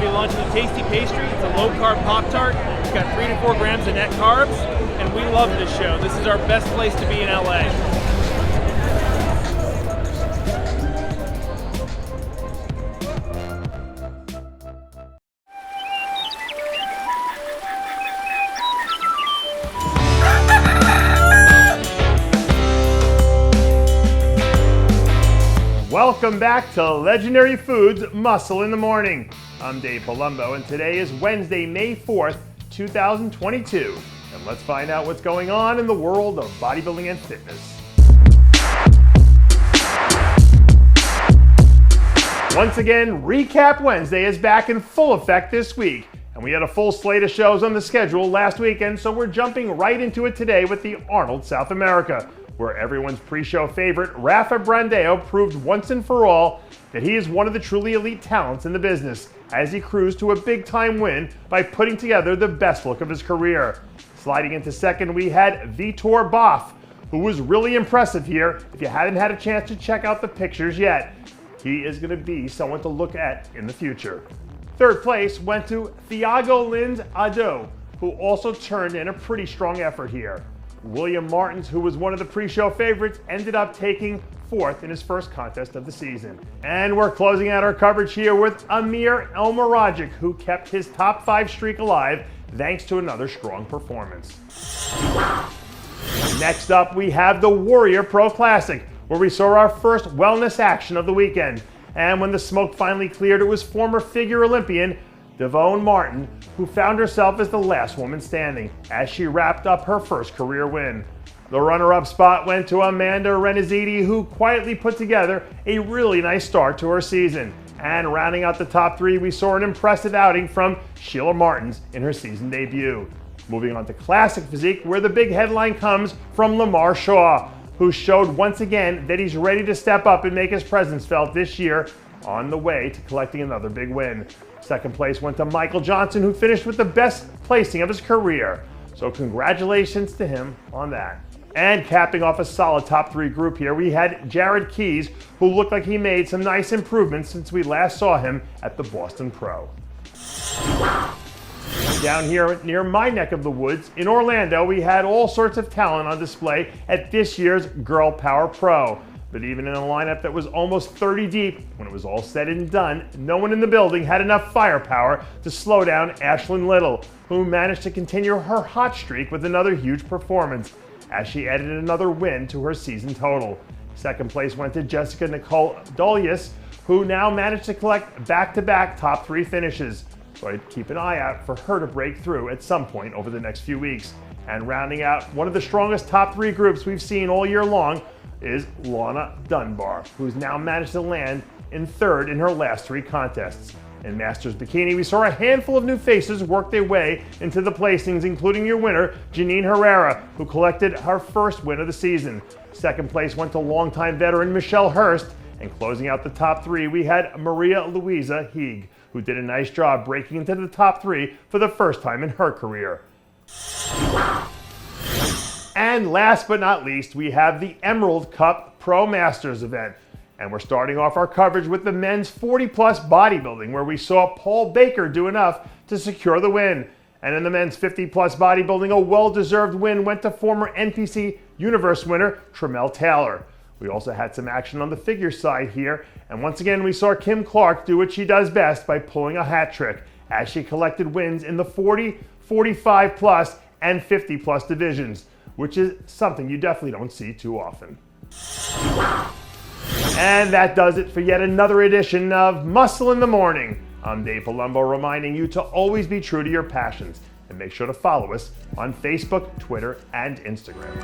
be launching a tasty pastry. It's a low-carb Pop-Tart. It's got 3 to 4 grams of net carbs, and we love this show. This is our best place to be in LA. Welcome back to Legendary Foods Muscle in the Morning. I'm Dave Palumbo, and today is Wednesday, May 4th, 2022. And let's find out what's going on in the world of bodybuilding and fitness. Once again, Recap Wednesday is back in full effect this week. And we had a full slate of shows on the schedule last weekend, so we're jumping right into it today with the Arnold South America, where everyone's pre-show favorite, Rafa Brandao, proved once and for all that he is one of the truly elite talents in the business, as he cruised to a big-time win by putting together the best look of his career. Sliding into second, we had Vitor Boff, who was really impressive here. If you haven't had a chance to check out the pictures yet, he is going to be someone to look at in the future. Third place went to Thiago Lins Ado, who also turned in a pretty strong effort here. William Martins, who was one of the pre-show favorites, ended up taking fourth in his first contest of the season. And we're closing out our coverage here with Amir Elmaragic, who kept his top 5 streak alive thanks to another strong performance. Next up, we have the Warrior Pro Classic, where we saw our first wellness action of the weekend. And when the smoke finally cleared, it was former figure Olympian Devone Martin, who found herself as the last woman standing as she wrapped up her first career win. The runner-up spot went to Amanda Renizidi, who quietly put together a really nice start to her season. And rounding out the top 3, we saw an impressive outing from Sheila Martins in her season debut. Moving on to Classic Physique, where the big headline comes from Lamar Shaw, who showed once again that he's ready to step up and make his presence felt this year, on the way to collecting another big win. Second place went to Michael Johnson, who finished with the best placing of his career. So congratulations to him on that. And capping off a solid top 3 group here, we had Jared Keys, who looked like he made some nice improvements since we last saw him at the Boston Pro. Down here near my neck of the woods in Orlando, we had all sorts of talent on display at this year's Girl Power Pro. But even in a lineup that was almost 30 deep, when it was all said and done, no one in the building had enough firepower to slow down Ashlyn Little, who managed to continue her hot streak with another huge performance, as she added another win to her season total. Second place went to Jessica Nicole Dolius, who now managed to collect back-to-back top 3 finishes. So I'd keep an eye out for her to break through at some point over the next few weeks. And rounding out one of the strongest top 3 groups we've seen all year long is Lana Dunbar, who's now managed to land in third in her last 3 contests. In Masters Bikini, we saw a handful of new faces work their way into the placings, including your winner, Janine Herrera, who collected her first win of the season. Second place went to longtime veteran Michelle Hurst, and closing out the top 3, we had Maria Luisa Heeg, who did a nice job breaking into the top 3 for the first time in her career. And last but not least, we have the Emerald Cup Pro Masters event. And we're starting off our coverage with the men's 40-plus bodybuilding, where we saw Paul Baker do enough to secure the win. And in the men's 50-plus bodybuilding, a well-deserved win went to former NPC Universe winner Tremel Taylor. We also had some action on the figure side here, and once again we saw Kim Clark do what she does best by pulling a hat trick, as she collected wins in the 40, 45-plus, and 50-plus divisions, which is something you definitely don't see too often. And that does it for yet another edition of Muscle in the Morning. I'm Dave Palumbo, reminding you to always be true to your passions, and make sure to follow us on Facebook, Twitter, and Instagram.